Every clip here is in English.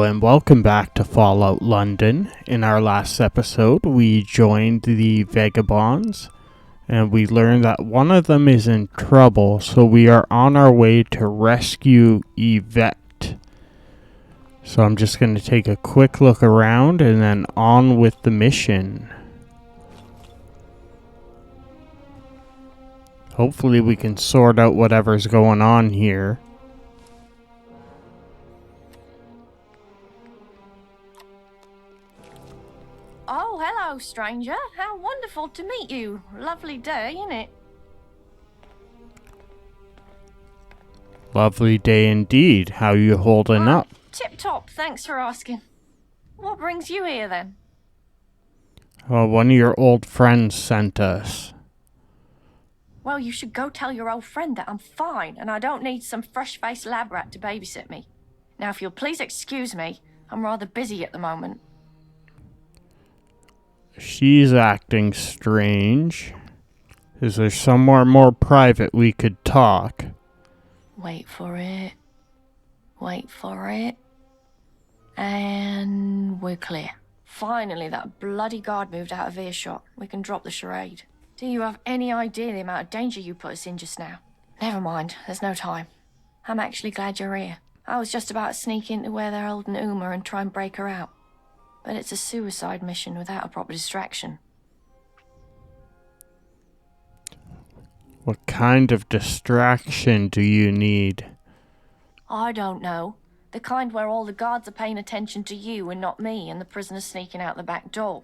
And welcome back to Fallout London. In our last episode, we joined the Vagabonds, and we learned that one of them is in trouble, so we are on our way to rescue Yvette. So I'm just going to take a quick look around and then on with the mission. Hopefully we can sort out whatever's going on here. Oh, hello, stranger. How wonderful to meet you. Lovely day, isn't it? Lovely day indeed. How you holding up? Tip-top, thanks for asking. What brings you here, then? Well, one of your old friends sent us. Well, you should go tell your old friend that I'm fine and I don't need some fresh-faced lab rat to babysit me. Now, if you'll please excuse me, I'm rather busy at the moment. She's acting strange. Is there somewhere more private we could talk? Wait for it. Wait for it. And we're clear. Finally, that bloody guard moved out of earshot. We can drop the charade. Do you have any idea the amount of danger you put us in just now? Never mind, there's no time. I'm actually glad you're here. I was just about to sneak into where they're holding Uma and try and break her out. But it's a suicide mission without a proper distraction. What kind of distraction do you need? I don't know. The kind where all the guards are paying attention to you and not me and the prisoner sneaking out the back door.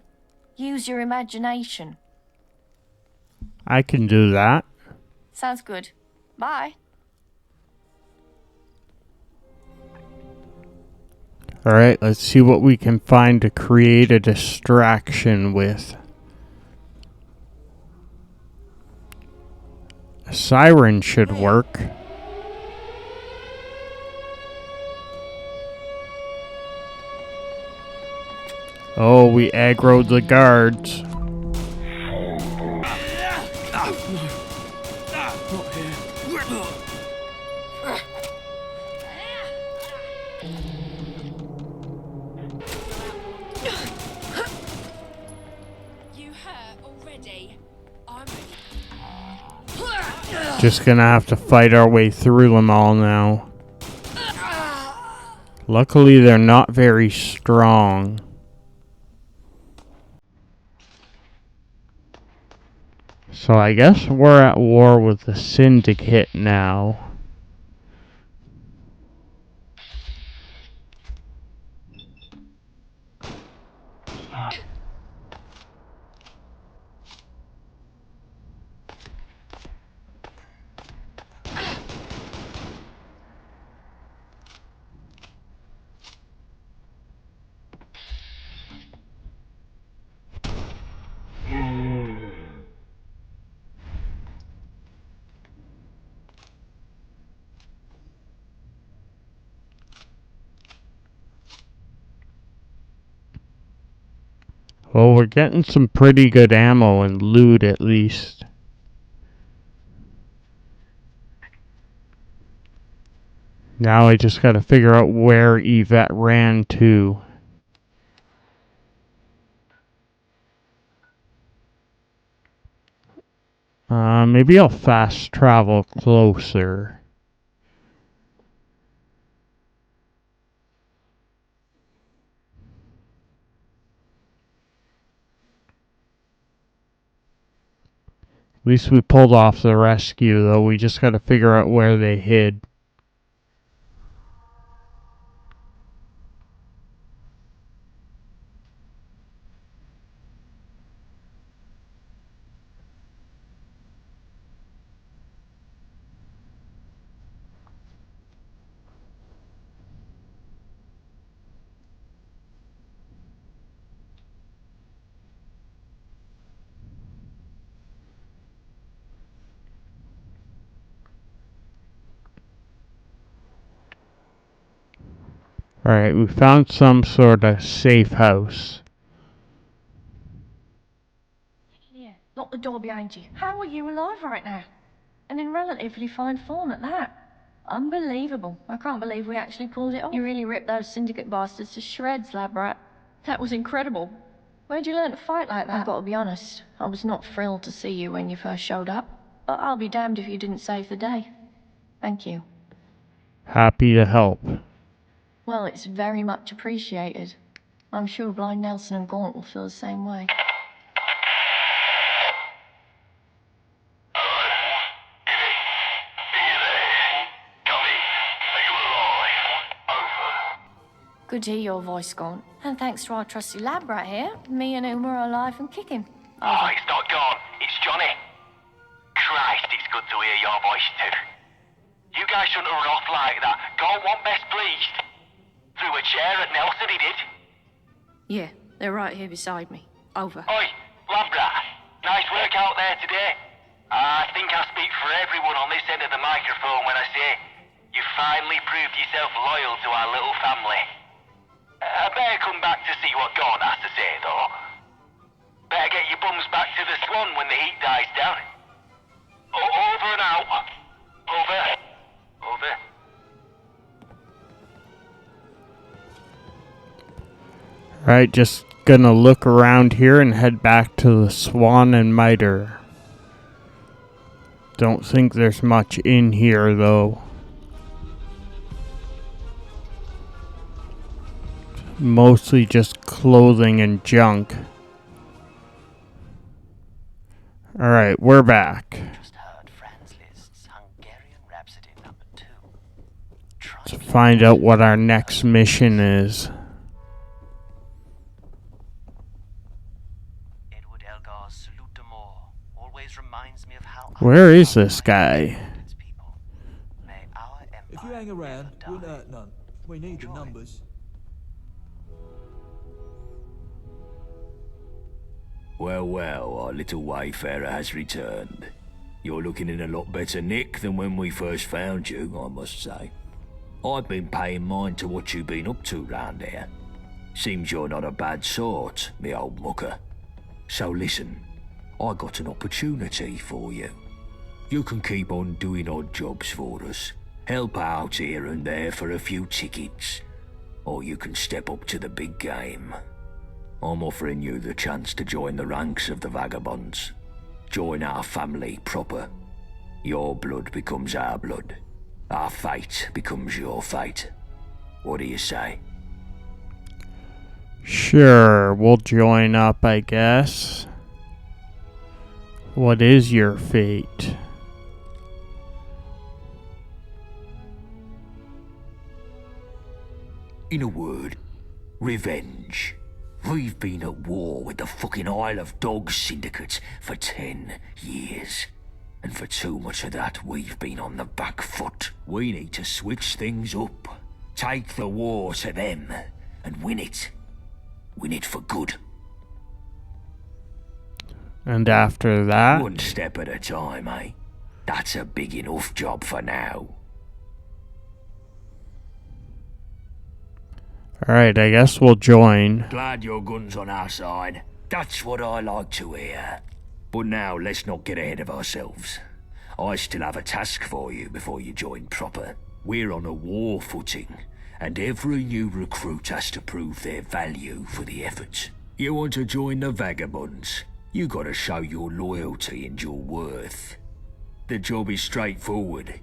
Use your imagination. I can do that. Sounds good. Bye. Alright, let's see what we can find to create a distraction with. A siren should work. Oh, we aggroed the guards. Just gonna have to fight our way through them all now. Luckily, they're not very strong. So I guess we're at war with the Syndicate now. Well, we're getting some pretty good ammo and loot at least. Now I just gotta figure out where Yvette ran to. Maybe I'll fast travel closer. At least we pulled off the rescue, though. We just gotta figure out where they hid. Alright, we found some sort of safe house. Yeah, lock the door behind you. How are you alive right now? And in relatively fine form at that. Unbelievable. I can't believe we actually pulled it off. You really ripped those syndicate bastards to shreds, lab rat. That was incredible. Where'd you learn to fight like that? I've got to be honest, I was not thrilled to see you when you first showed up. But I'll be damned if you didn't save the day. Thank you. Happy to help. Well, it's very much appreciated. I'm sure Blind Nelson and Gaunt will feel the same way. Good to hear your voice, Gaunt. And thanks to our trusty lab rat here, me and Uma are alive and kicking. Oh, it's not gone. It's Johnny. Christ, it's good to hear your voice too. You guys shouldn't have run off like that. Gaunt wasn't best pleased. Threw a chair at Nelson, he did. Yeah, they're right here beside me. Over. Oi, lab rat. Nice work out there today. I think I speak for everyone on this end of the microphone when I say you finally proved yourself loyal to our little family. I better come back to see what Gaunt has to say, though. Better get your bums back to the Swan when the heat dies down. Over and out. Over. Over. Alright, just gonna look around here and head back to the Swan and Miter. Don't think there's much in here, though. Mostly just clothing and junk. Alright, we're back. Just heard Franz Liszt's Hungarian Rhapsody number 2. Let's find out what our next mission is. Edward Elgar's Salute de Mort always reminds me of how Where is this guy? May our If you empire hang around, never we'll die. hurt none. We need the numbers. Well, our little wayfarer has returned. You're looking in a lot better nick than when we first found you, I must say. I've been paying mind to what you've been up to round here. Seems you're not a bad sort, me old mucker. So listen, I got an opportunity for you. You can keep on doing odd jobs for us, help out here and there for a few tickets, or you can step up to the big game. I'm offering you the chance to join the ranks of the Vagabonds. Join our family proper. Your blood becomes our blood. Our fate becomes your fate. What do you say? Sure, we'll join up, I guess. What is your fate? In a word, revenge. We've been at war with the fucking Isle of Dogs syndicate for 10 years. And for too much of that, we've been on the back foot. We need to switch things up. Take the war to them and win it. Win it for good. And after that? One step at a time, eh? That's a big enough job for now. Alright, I guess we'll join. Glad your gun's on our side. That's what I like to hear. But now, let's not get ahead of ourselves. I still have a task for you before you join proper. We're on a war footing, and every new recruit has to prove their value for the effort. You want to join the Vagabonds? You gotta show your loyalty and your worth. The job is straightforward.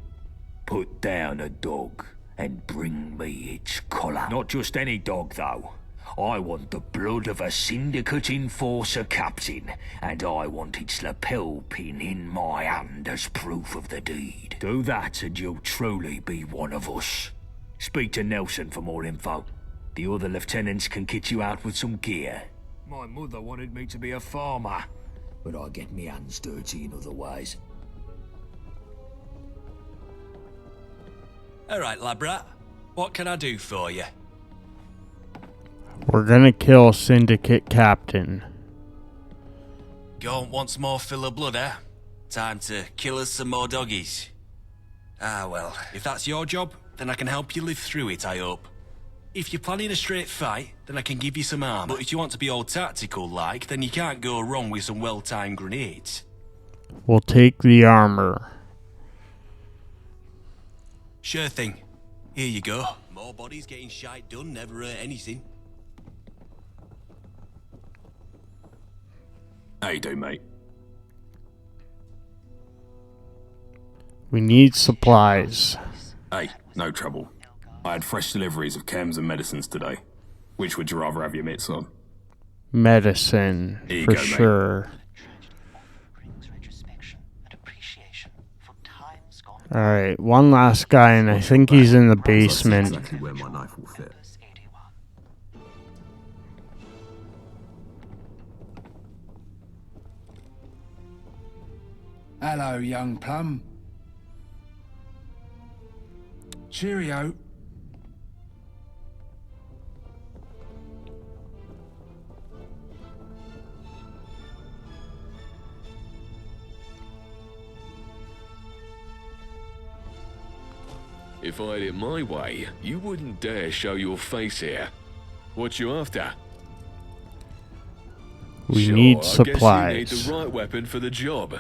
Put down a dog and bring me its collar. Not just any dog, though. I want the blood of a syndicate enforcer captain, and I want its lapel pin in my hand as proof of the deed. Do that and you'll truly be one of us. Speak to Nelson for more info. The other lieutenants can kit you out with some gear. My mother wanted me to be a farmer, but I get me hands dirty in other ways. Alright, lab rat. What can I do for you? We're gonna kill Syndicate Captain. Gaunt wants more filler blood, eh? Time to kill us some more doggies. Ah, well, if that's your job, then I can help you live through it, I hope. If you're planning a straight fight, then I can give you some armor. But if you want to be all tactical like, then you can't go wrong with some well-timed grenades. We'll take the armor. Sure thing. Here you go. More bodies getting shite done never hurt anything. How you doing, mate? We need supplies. Hey, no trouble. I had fresh deliveries of chems and medicines today. Which would you rather have your mitts on? Medicine, Here you for go, mate. sure. Alright, one last guy, and I think he's in the basement. Exactly where my knife will fit. Hello, young plum. Cheerio. If I had it my way, you wouldn't dare show your face here. What you after? We Sure, need I guess supplies. you need the right weapon for the job.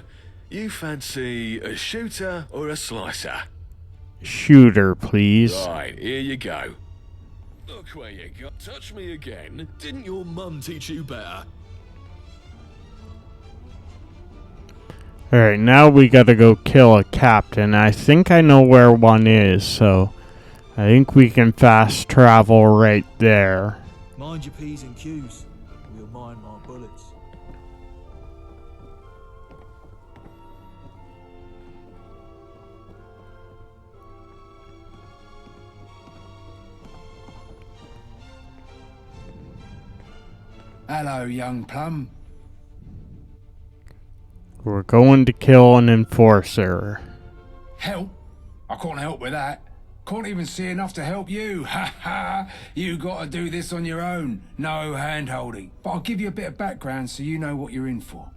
You fancy a shooter or a slicer? Shooter, please. Right, here you go. Look where you got. Touch me again. Didn't your mum teach you better? Alright, now we gotta go kill a captain. I think I know where one is, so I think we can fast travel right there. Mind your P's and Q's. We'll mind my bullets. Hello, young plum. We're going to kill an enforcer. Help? I can't help with that. Can't even see enough to help you. Ha ha! You gotta do this on your own. No hand-holding. But I'll give you a bit of background so you know what you're in for.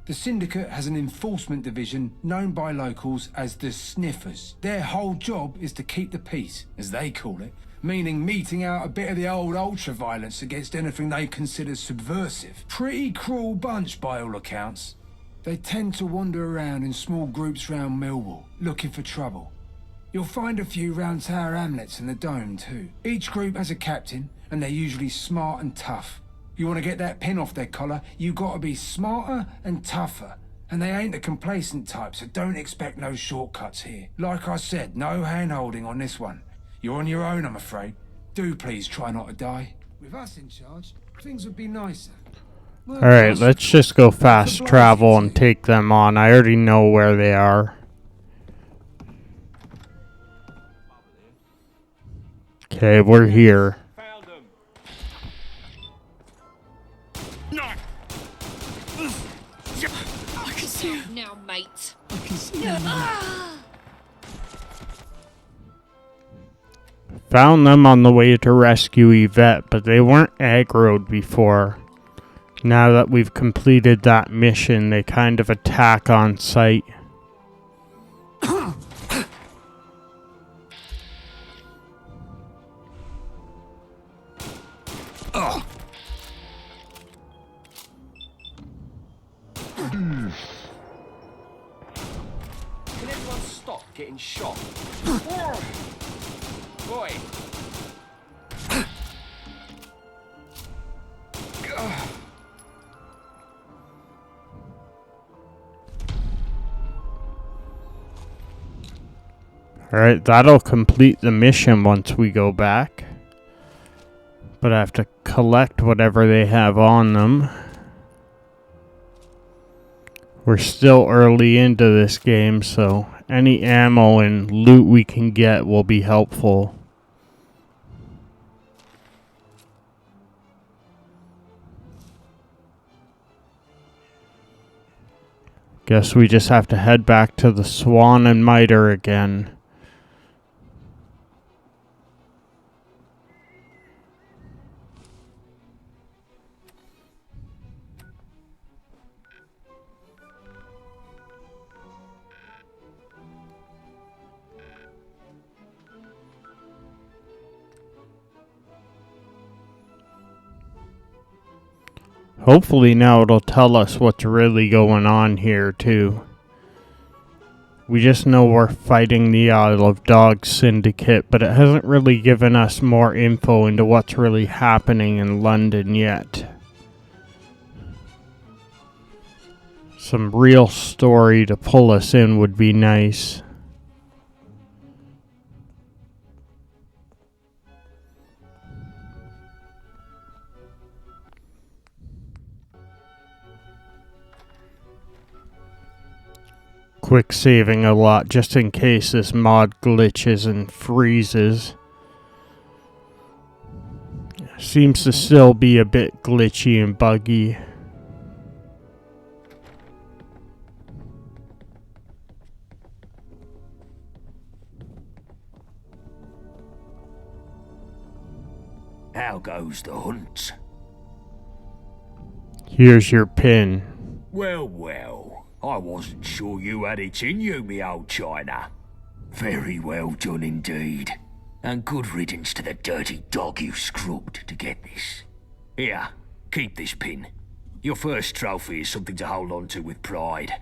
The Syndicate has an enforcement division known by locals as the Sniffers. Their whole job is to keep the peace, as they call it, meaning meting out a bit of the old ultra-violence against anything they consider subversive. Pretty cruel bunch by all accounts. They tend to wander around in small groups round Millwall, looking for trouble. You'll find a few round Tower Hamlets and the Dome too. Each group has a captain, and they're usually smart and tough. You want to get that pin off their collar, you gotta be smarter and tougher. And they ain't the complacent type, so don't expect no shortcuts here. Like I said, no hand-holding on this one. You're on your own, I'm afraid. Do please try not to die. With us in charge, things would be nicer. Alright, let's just go fast travel and take them on. I already know where they are. Okay, we're here. I can see you now, mate. I can see you now. Found them on the way to rescue Yvette, but they weren't aggroed before. Now that we've completed that mission, they kind of attack on sight. Can everyone stop getting shot? Boy. Alright, that'll complete the mission once we go back. But I have to collect whatever they have on them. We're still early into this game, so any ammo and loot we can get will be helpful. Guess we just have to head back to the Swan and Mitre again. Hopefully now it'll tell us what's really going on here too. We just know we're fighting the Isle of Dogs Syndicate, but it hasn't really given us more info into what's really happening in London yet. Some real story to pull us in would be nice. Quick saving a lot just in case this mod glitches and freezes. Seems to still be a bit glitchy and buggy. How goes the hunt? Here's your pin. Well, well. I wasn't sure you had it in you, me old China. Very well done indeed. And good riddance to the dirty dog you scrubbed to get this. Here, keep this pin. Your first trophy is something to hold on to with pride.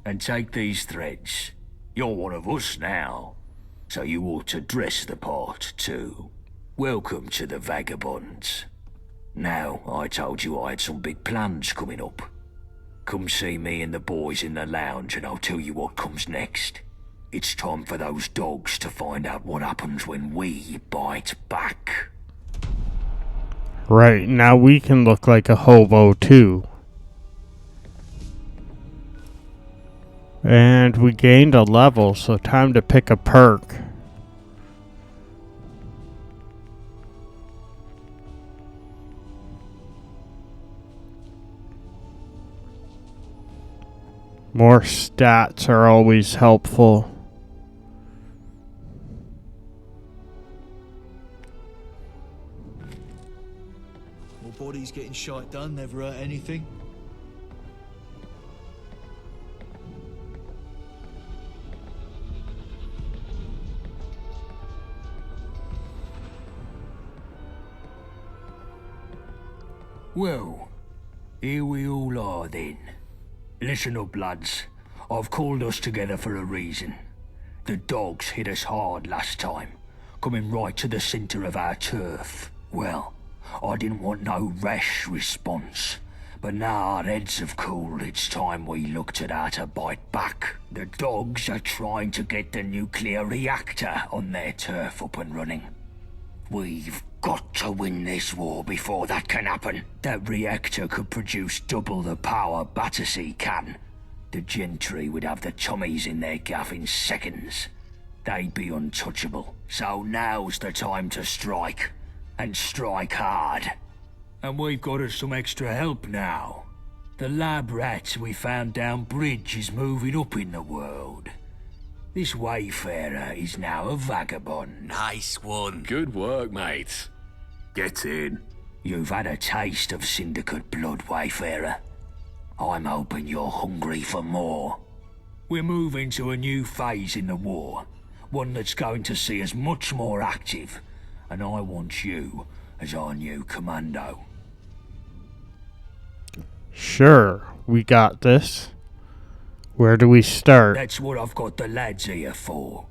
And take these threads. You're one of us now, so you ought to dress the part too. Welcome to the Vagabonds. Now, I told you I had some big plans coming up. Come see me and the boys in the lounge and I'll tell you what comes next. It's time for those dogs to find out what happens when we bite back. Right, now we can look like a hobo too. And we gained a level, so time to pick a perk. More stats are always helpful. More bodies getting shite done never hurt anything. Well, here we all are then. Listen up, lads. I've called us together for a reason. The dogs hit us hard last time, coming right to the centre of our turf. Well, I didn't want no rash response, but now our heads have cooled, it's time we looked at how to bite back. The dogs are trying to get the nuclear reactor on their turf up and running. We've got to win this war before that can happen. That reactor could produce double the power Battersea can. The gentry would have the Tommies in their gaff in seconds. They'd be untouchable. So now's the time to strike. And strike hard. And we've got us some extra help now. The lab rat we found down bridge is moving up in the world. This wayfarer is now a vagabond. Nice one. Good work, mate. Get in. You've had a taste of Syndicate blood, wayfarer. I'm hoping you're hungry for more. We're moving to a new phase in the war. One that's going to see us much more active. And I want you as our new commando. Sure, we got this. Where do we start? That's what I've got the lads here for.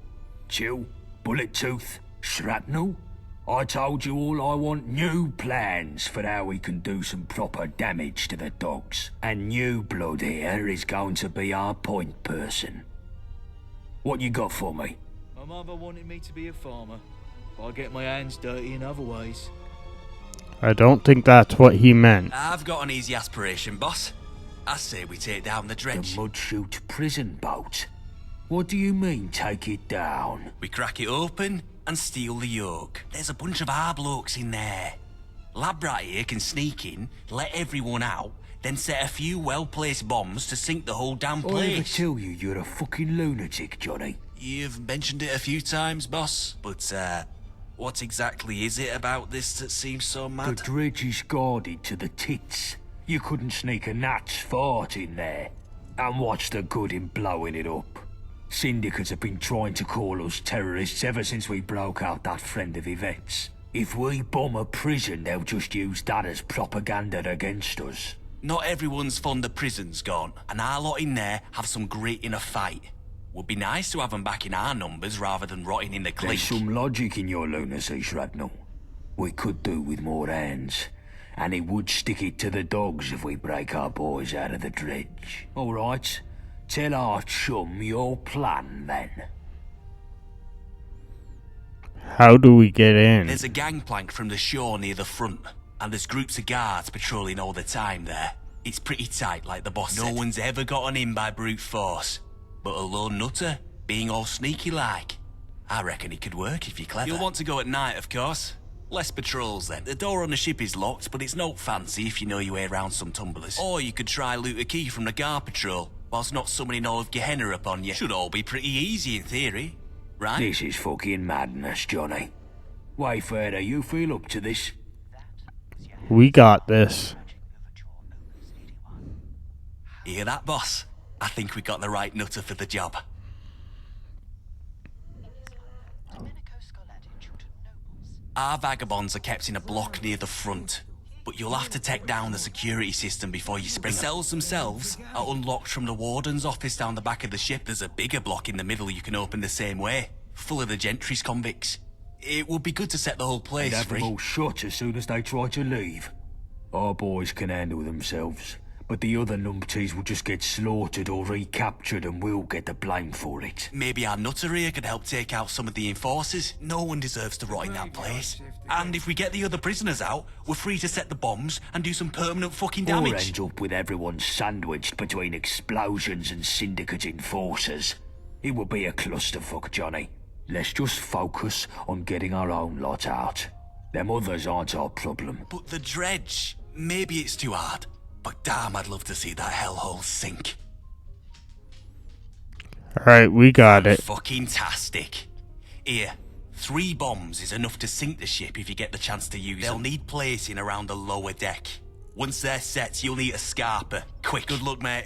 Chill, Bullet Tooth, Shrapnel. I told you all I want new plans for how we can do some proper damage to the dogs. And New Blood here is going to be our point person. What you got for me? My mother wanted me to be a farmer, but I get my hands dirty in other ways. I don't think that's what he meant. I've got an easy aspiration, boss. I say we take down the dredge. The Mudchute prison boat? What do you mean, take it down? We crack it open and steal the yoke. There's a bunch of our blokes in there. Lab rat here can sneak in, let everyone out, then set a few well-placed bombs to sink the whole damn I ever place. tell you you're a fucking lunatic, Johnny? You've mentioned it a few times, boss, but what exactly is it about this that seems so mad? The dredge is guarded to the tits. You couldn't sneak a gnat's fart in there. And what's the good in blowing it up? Syndicates have been trying to call us terrorists ever since we broke out that friend of Yvette's. If we bomb a prison, they'll just use that as propaganda against us. Not everyone's fond of prisons, gone, and our lot in there have some grit in a fight. Would be nice to have them back in our numbers rather than rotting in the There's clink. some logic in your lunacy, Shrapnel. We could do with more hands, and it would stick it to the dogs if we break our boys out of the dredge. All right, tell our chum your plan, then. How do we get in? There's a gangplank from the shore near the front, and there's groups of guards patrolling all the time there. It's pretty tight, like the boss said. No one's ever gotten in by brute force. But a lone nutter, being all sneaky like, I reckon it could work if you're clever. You'll want to go at night, of course. Less patrols then. The door on the ship is locked, but it's not fancy if you know your way around some tumblers. Or you could try loot a key from the guard patrol, whilst not summoning all of Gehenna upon you. Should all be pretty easy in theory, right? This is fucking madness, Johnny. Wayfarer, you feel up to this? We got this. Hear that, boss? I think we got the right nutter for the job. Our vagabonds are kept in a block near the front, but you'll have to take down the security system before you spring. The cells themselves are unlocked from the warden's office down the back of the ship. There's a bigger block in the middle you can open the same way, full of the gentry's convicts. It would be good to set the whole place They'd have free. them all shot as soon as they try to leave. Our boys can handle themselves, but the other numpties will just get slaughtered or recaptured and we'll get the blame for it. Maybe our nutter here could help take out some of the enforcers. No one deserves to rot in that place. And if we get the other prisoners out, we're free to set the bombs and do some permanent fucking Or damage. end up with everyone sandwiched between explosions and syndicate enforcers. It will be a clusterfuck, Johnny. Let's just focus on getting our own lot out. Them others aren't our problem. But the dredge, maybe it's too hard. But damn, I'd love to see that hellhole sink. Alright, we got it. Fucking tastic. Here, 3 bombs is enough to sink the ship if you get the chance to use them. They'll need placing around the lower deck. Once they're set, you'll need a scarper. Quick, good luck, mate.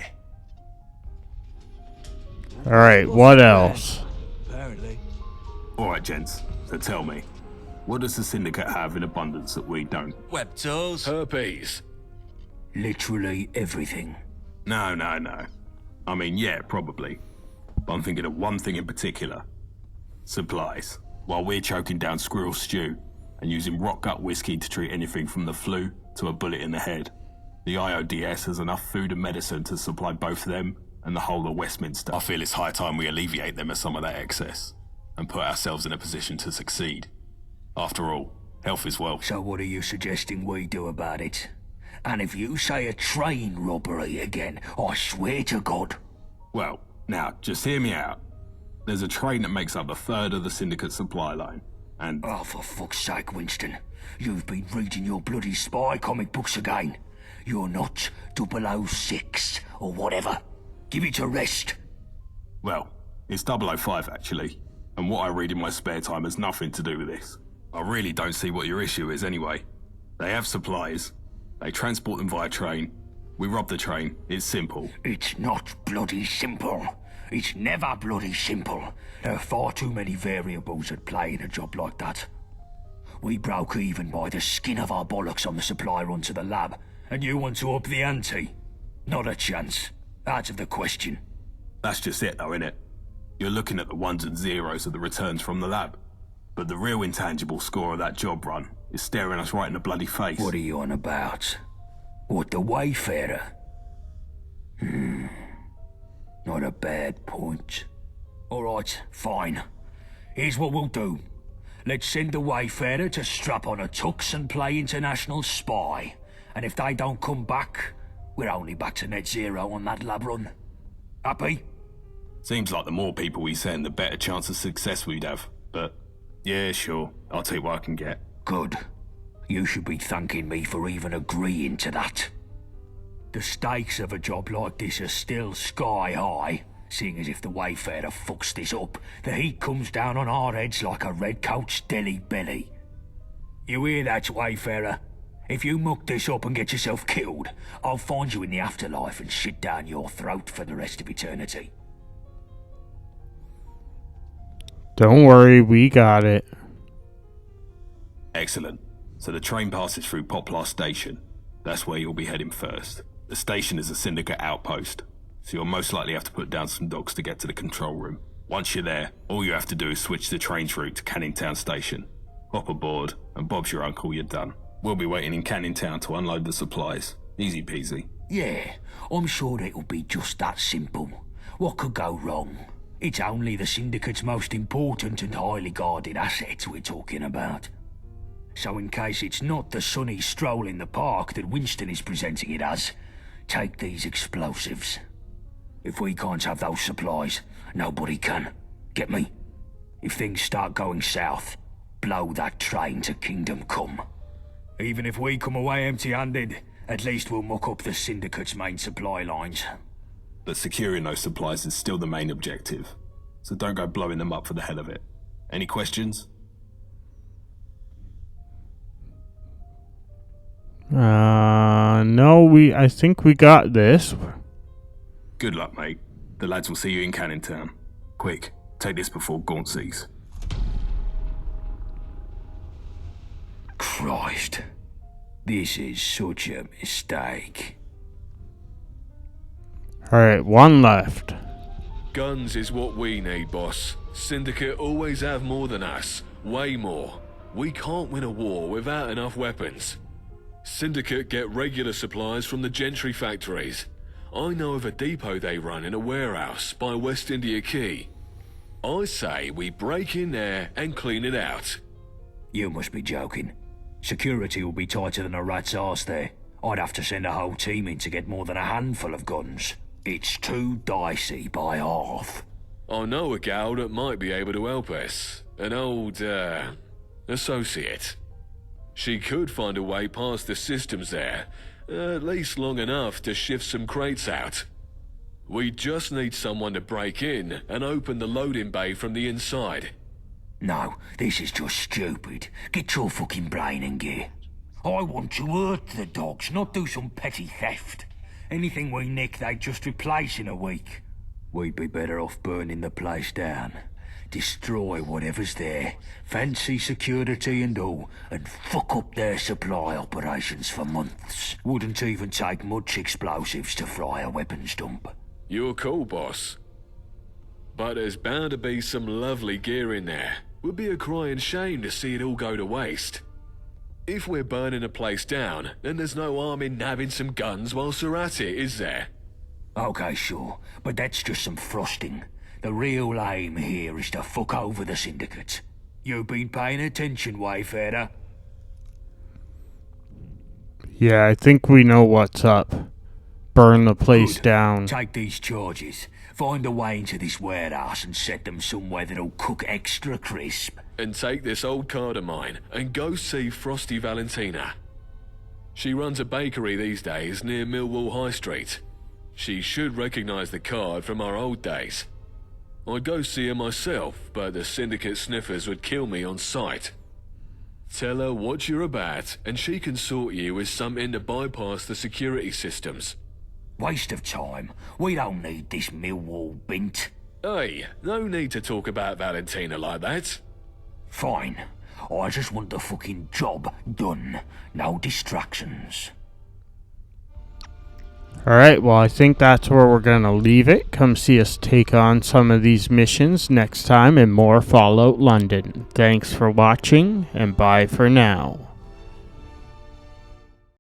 Alright, what else? Apparently. Alright, gents, so tell me, what does the Syndicate have in abundance that we don't? Web toes. Herpes. Literally everything. No. I mean, yeah, probably. But I'm thinking of one thing in particular. Supplies. While we're choking down squirrel stew and using rock gut whiskey to treat anything from the flu to a bullet in the head, the IODS has enough food and medicine to supply both them and the whole of Westminster. I feel it's high time we alleviate them of some of that excess and put ourselves in a position to succeed. After all, health is wealth. So what are you suggesting we do about it? And if you say a train robbery again, I swear to God. Well, now, just hear me out. There's a train that makes up a third of the Syndicate supply line, and... Oh, for fuck's sake, Winston. You've been reading your bloody spy comic books again. You're not 006 or whatever. Give it a rest. Well, it's 005 actually, and what I read in my spare time has nothing to do with this. I really don't see what your issue is anyway. They have supplies. They transport them via train. We rob the train. It's simple. It's not bloody simple. It's never bloody simple. There are far too many variables at play in a job like that. We broke even by the skin of our bollocks on the supply run to the lab, and you want to up the ante? Not a chance. Out of the question. That's just it though, innit? You're looking at the ones and zeros of the returns from the lab. But the real intangible score of that job run is staring us right in the bloody face. What are you on about? What, the Wayfarer? Not a bad point. Alright, fine. Here's what we'll do. Let's send the Wayfarer to strap on a tux and play international spy. And if they don't come back, we're only back to net zero on that lab run. Happy? Seems like the more people we send, the better chance of success we'd have. But, yeah, sure. I'll take what I can get. Good. You should be thanking me for even agreeing to that. The stakes of a job like this are still sky high, seeing as if the Wayfarer fucks this up, the heat comes down on our heads like a redcoat's deli belly. You hear that, Wayfarer? If you muck this up and get yourself killed, I'll find you in the afterlife and shit down your throat for the rest of eternity. Don't worry, we got it. Excellent. So the train passes through Poplar Station. That's where you'll be heading first. The station is a Syndicate outpost. so you'll most likely have to put down some dogs to get to the control room. Once you're there, all you have to do is switch the train's route to Canning Town Station. Hop aboard, and Bob's your uncle, you're done. We'll be waiting in Canning Town to unload the supplies. Easy peasy. Yeah, I'm sure it'll be just that simple. What could go wrong? It's only the Syndicate's most important and highly guarded assets we're talking about. So in case it's not the sunny stroll in the park that Winston is presenting it as, take these explosives. If we can't have those supplies, nobody can. Get me? If things start going south, blow that train to Kingdom Come. Even if we come away empty-handed, at least we'll muck up the Syndicate's main supply lines. But securing those supplies is still the main objective, so don't go blowing them up for the hell of it. Any questions? No, I think we got this. Good luck, mate. The lads will see you in Canning Town. Quick, take this before Gaunt sees. Christ. This is such a mistake. Alright, one left. Guns is what we need, boss. Syndicate always have more than us. Way more. We can't win a war without enough weapons. Syndicate get regular supplies from the Gentry factories. I know of a depot they run in a warehouse by West India Quay. I say we break in there and clean it out. You must be joking. Security will be tighter than a rat's arse there. I'd have to send a whole team in to get more than a handful of guns. It's too dicey by half. I know a gal that might be able to help us. An old, associate. She could find a way past the systems there, at least long enough to shift some crates out. We just need someone to break in and open the loading bay from the inside. No, this is just stupid. Get your fucking brain in gear. I want to hurt the dogs, not do some petty theft. Anything we nick, they'd just replace in a week. We'd be better off burning the place down. Destroy whatever's there, fancy security and all, and fuck up their supply operations for months. Wouldn't even take much explosives to fry a weapons dump. You're cool, boss. But there's bound to be some lovely gear in there. Would be a crying shame to see it all go to waste. If we're burning a place down, then there's no harm in nabbing some guns whilst we're at it, is there? Okay, sure, but that's just some frosting. The real aim here is to fuck over the Syndicate. You been paying attention, Wayfarer? Yeah, I think we know what's up. Burn the place Good. down. Take these charges, find a way into this warehouse and set them somewhere that'll cook extra crisp. And take this old card of mine and go see Frosty Valentina. She runs a bakery these days near Millwall High Street. She should recognize the card from our old days. I'd go see her myself, but the Syndicate sniffers would kill me on sight. Tell her what you're about, and she can sort you with something to bypass the security systems. Waste of time. We don't need this Millwall bint. Hey, no need to talk about Valentina like that. Fine. I just want the fucking job done. No distractions. Alright, well I think that's where we're gonna leave it. Come see us take on some of these missions next time in more Fallout London. Thanks for watching, and bye for now.